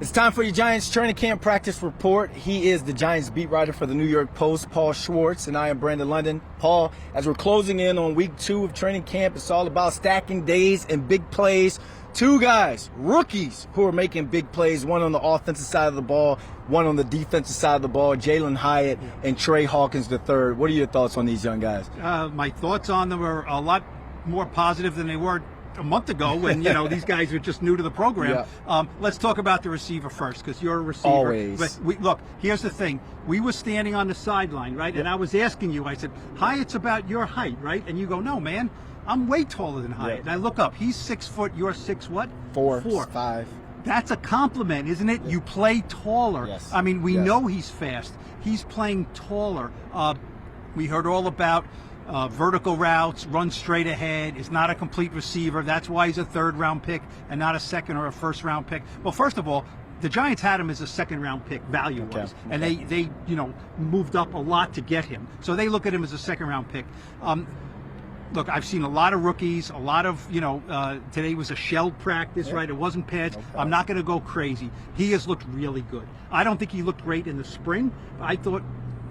It's time for your Giants training camp practice report. He is the Giants beat writer for the New York Post, Paul Schwartz, and I am Brandon London. Paul, as we're closing in on week 2 of training camp, it's all about stacking days and big plays. Two guys, rookies, who are making big plays, one on the offensive side of the ball, one on the defensive side of the ball, Jalin Hyatt and Tre Hawkins III. What are your thoughts on these young guys? My thoughts on them are a lot more positive than they were a month ago when these guys were just new to the program. Let's talk about the receiver first, because you're a receiver. Always. But look, here's the thing. We were standing on the sideline, right? And I was asking you, I said, Hyatt's about your height, right? And you go, no, man, I'm way taller than Hyatt. And I look up, he's 6 foot, you're 6 what? 4, 5. That's a compliment, isn't it? You play taller. Yes. I mean, we know he's fast. He's playing taller. We heard all about vertical routes, run straight ahead, is not a complete receiver. That's why he's a 3rd-round pick and not a 2nd or a 1st-round pick. Well, first of all, the Giants had him as a 2nd-round pick value-wise, and they moved up a lot to get him. So they look at him as a 2nd-round pick. Look, I've seen a lot of rookies, a lot of, today was a shelled practice, right? It wasn't pads. I'm not going to go crazy. He has looked really good. I don't think he looked great in the spring. I thought,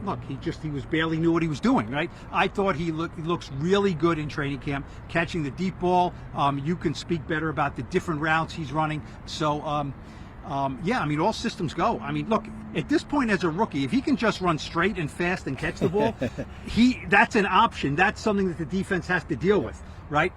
look, he was barely knew what he was doing, right? I thought he looks really good in training camp, catching the deep ball. You can speak better about the different routes he's running. So, yeah, I mean, all systems go. I mean, look, at this point as a rookie, if he can just run straight and fast and catch the ball, that's an option. That's something that the defense has to deal with, right?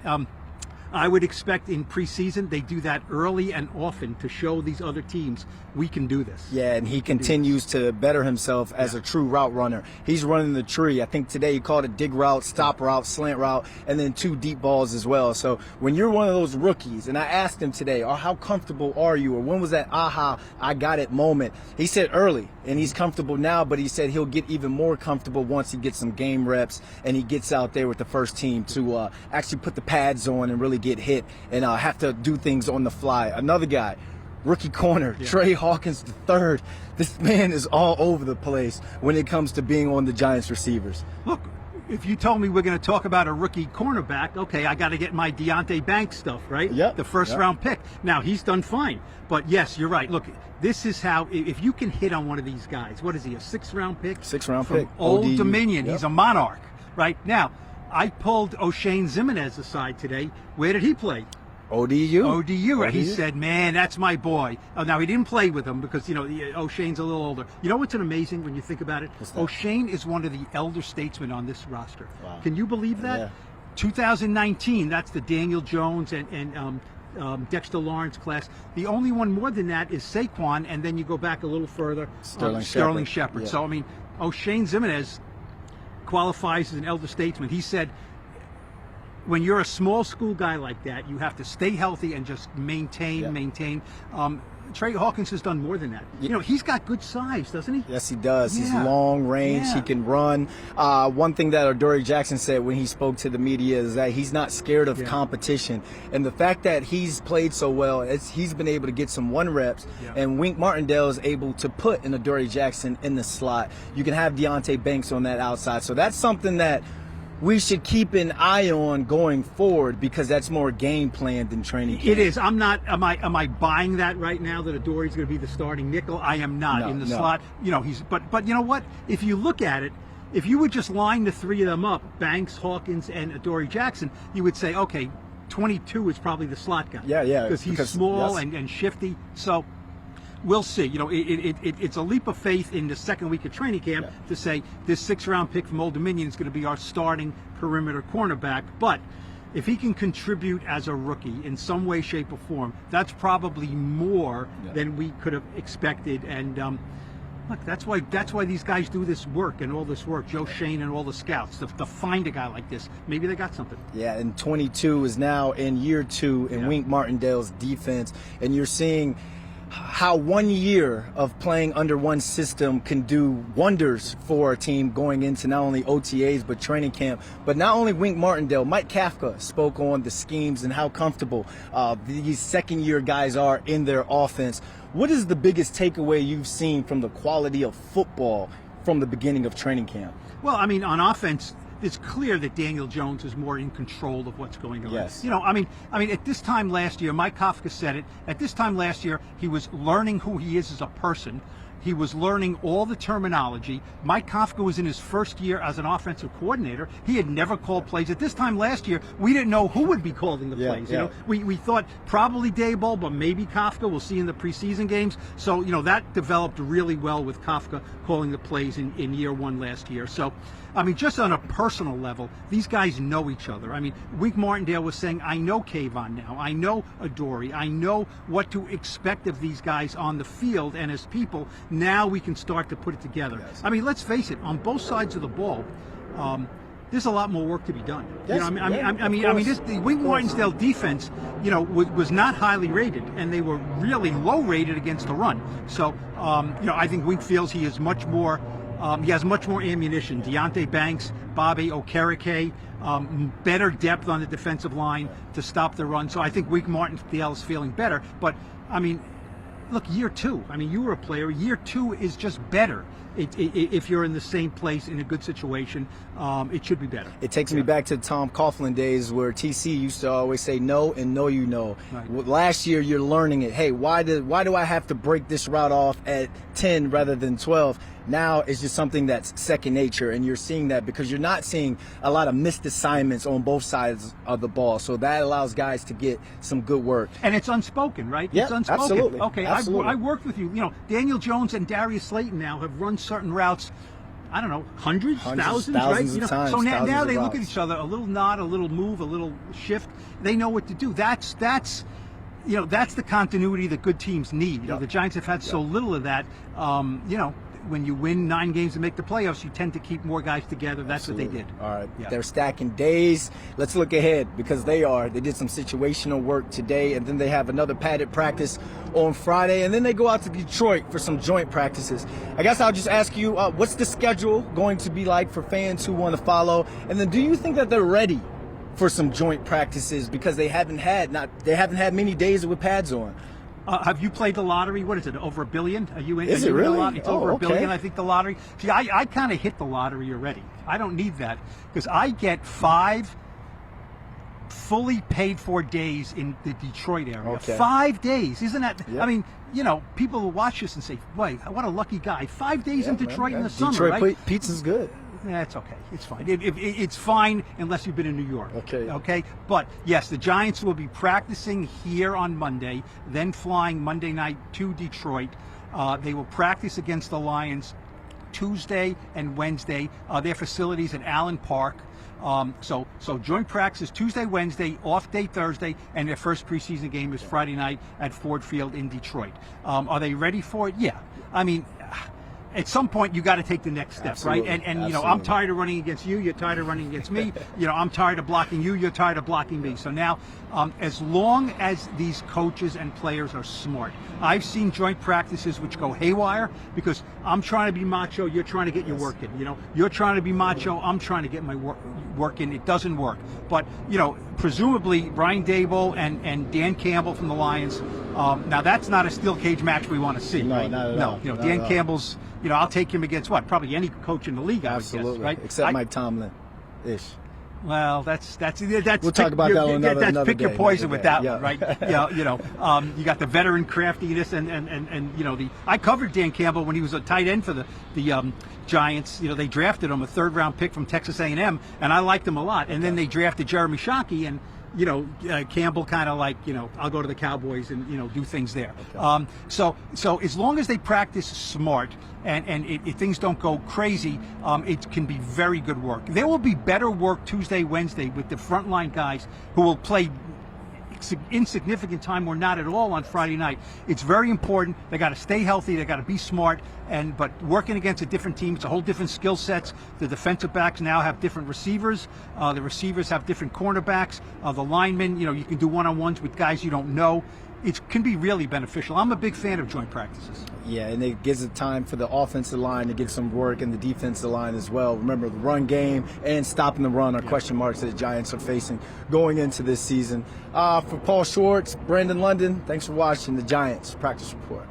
I would expect in preseason they do that early and often to show these other teams we can do this. Yeah, and he continues to better himself as a true route runner. He's running the tree. I think today he called it dig route, stop route, slant route, and then 2 deep balls as well. So when you're one of those rookies, and I asked him today, how comfortable are you, or when was that aha, I got it moment? He said early, and he's comfortable now, but he said he'll get even more comfortable once he gets some game reps and he gets out there with the first team to actually put the pads on and really get hit and have to do things on the fly. Another guy, rookie corner, Tre Hawkins III. This man is all over the place when it comes to being on the Giants receivers. Look, if you told me we're going to talk about a rookie cornerback, okay, I got to get my Deonte Banks stuff, right? Yep. The first-round pick. Now, he's done fine. But, yes, you're right. Look, this is how, if you can hit on one of these guys, what is he, a 6th-round pick? 6th-round From pick. Old ODU. Dominion. He's a monarch, right? Now, I pulled O'Shane Ximenez aside today. Where did he play? ODU. ODU. He said, man, that's my boy. Oh, now, he didn't play with him because, O'Shane's a little older. You know what's amazing when you think about it? O'Shane is one of the elder statesmen on this roster. Wow. Can you believe that? Yeah. 2019, that's the Daniel Jones and Dexter Lawrence class. The only one more than that is Saquon, and then you go back a little further, Sterling Shepard. Yeah. So, I mean, O'Shane Ximenez qualifies as an elder statesman. He said, when you're a small school guy like that, you have to stay healthy and just maintain. Tre Hawkins has done more than that. He's got good size, doesn't he? Yes, he does. He's long range. He can run. One thing that Adoree Jackson said when he spoke to the media is that he's not scared of competition. And the fact that he's played so well, he's been able to get some 1 reps. And Wink Martindale is able to put an Adoree Jackson in the slot. You can have Deonte Banks on that outside. So that's something that we should keep an eye on going forward, because that's more game plan than training camp. It is. I'm not. Am I buying that right now that Adoree's going to be the starting nickel? I am not in the slot. He's. But you know what? If you look at it, if you would just line the 3 of them up, Banks, Hawkins, and Adoree Jackson, you would say, okay, 22 is probably the slot guy. Yeah. Because he's small and shifty. So we'll see. It's a leap of faith in the 2nd week of training camp to say this 6th-round pick from Old Dominion is going to be our starting perimeter cornerback. But if he can contribute as a rookie in some way, shape, or form, that's probably more than we could have expected. And look, that's why these guys do this work and all this work. Joe Shane and all the scouts to find a guy like this. Maybe they got something. Yeah, and 22 is now in year 2 in Wink Martindale's defense, and you're seeing how 1 year of playing under one system can do wonders for a team going into not only OTAs but training camp. But not only Wink Martindale, Mike Kafka spoke on the schemes and how comfortable these 2nd-year guys are in their offense. What is the biggest takeaway you've seen from the quality of football from the beginning of training camp? Well, I mean, on offense, it's clear that Daniel Jones is more in control of what's going on. Yes. I mean, at this time last year, Mike Kafka said it. At this time last year, he was learning who he is as a person. He was learning all the terminology. Mike Kafka was in his first year as an offensive coordinator. He had never called plays. At this time last year, we didn't know who would be calling the plays. You know, we thought probably Daboll, but maybe Kafka. We'll see in the preseason games. So, that developed really well with Kafka calling the plays in year one last year. So, I mean, just on a personal level, these guys know each other. I mean, Wink Martindale was saying, I know Kayvon now. I know Adoree. I know what to expect of these guys on the field and as people. Now we can start to put it together. Yes. I mean, let's face it, on both sides of the ball, there's a lot more work to be done. Yes, The Wink Martindale defense, was not highly rated, and they were really low rated against the run. So, I think Wink feels he is much more. He has much more ammunition. Deonte Banks, Bobby Okereke, better depth on the defensive line to stop the run. So I think Wink Martindale is feeling better. But, I mean, look, year two. I mean, you were a player. Year two is just better. If you're in the same place in a good situation, it should be better. It takes me back to Tom Coughlin days where TC used to always say no and no you know. Right. Last year you're learning it. Hey, why do I have to break this route off at 10 rather than 12? Now it's just something that's second nature, and you're seeing that because you're not seeing a lot of missed assignments on both sides of the ball. So that allows guys to get some good work. And it's unspoken, right? Yeah, it's unspoken. absolutely. Okay, Absolutely. I worked with you. Daniel Jones and Darius Slayton now have run certain routes. I don't know, hundreds, thousands, right? Of times, so now they look at routes. each other, a little nod, a little move, a little shift. They know what to do. That's the continuity that good teams need. The Giants have had so little of that. When you win 9 games and make the playoffs, you tend to keep more guys together. That's Absolutely. what they did. All right. Yeah. They're stacking days. Let's look ahead because they did some situational work today, and then they have another padded practice on Friday, and then they go out to Detroit for some joint practices. I guess I'll just ask you, what's the schedule going to be like for fans who want to follow? And then do you think that they're ready for some joint practices because they haven't had many days with pads on? Have you played the lottery? What is it? Over $1 billion? Are you in? Is it really? The lottery? It's over $1 billion. Okay. I think the lottery. See, I kind of hit the lottery already. I don't need that because I get 5 fully paid for days in the Detroit area. Okay. 5 days, isn't that? Yep. I mean, people will watch this and say, "Wait, what a lucky guy! 5 days in Detroit in the summer, Detroit right?" pizza's good. Yeah, it's okay. It's fine. It's fine unless you've been in New York. Okay. Okay. But yes, the Giants will be practicing here on Monday, then flying Monday night to Detroit. They will practice against the Lions Tuesday and Wednesday. Their facilities at Allen Park. So joint practice Tuesday, Wednesday, off day Thursday, and their first preseason game is Friday night at Ford Field in Detroit. Are they ready for it? Yeah. I mean, at some point you got to take the next step, Absolutely. right? And Absolutely. I'm tired of running against you. You're tired of running against me. I'm tired of blocking you. You're tired of blocking me. So now, as long as these coaches and players are smart, I've seen joint practices which go haywire because I'm trying to be macho. You're trying to get your work in. You're trying to be macho. I'm trying to get my work in. It doesn't work. But presumably Brian Daboll and Dan Campbell from the Lions. Now that's not a steel cage match we want to see. No, right? not at all. Not Dan at all. Campbell's. I'll take him against probably any coach in the league. Absolutely. I would guess, right? Except Mike Tomlin. Ish. Well, that's. We'll talk about that on another pick your day, poison another with day. that Yeah. one, right? You got the veteran craftiness and I covered Dan Campbell when he was a tight end for the Giants. They drafted him, a 3rd-round pick from Texas A&M, and I liked him a lot. And then they drafted Jeremy Shockey, and Campbell kind of like, I'll go to the Cowboys and, do things there. Okay. So as long as they practice smart and if things don't go crazy, it can be very good work. There will be better work Tuesday, Wednesday with the frontline guys who will play insignificant time or not at all on Friday night. It's very important. They got to stay healthy. They got to be smart. But working against a different team, it's a whole different skill sets. The defensive backs now have different receivers. The receivers have different cornerbacks. The linemen, you can do one-on-ones with guys you don't know. It can be really beneficial. I'm a big fan of joint practices. Yeah, and it gives it time for the offensive line to get some work and the defensive line as well. Remember, the run game and stopping the run are question marks that the Giants are facing going into this season. For Paul Schwartz, Brandon London, thanks for watching the Giants Practice Report.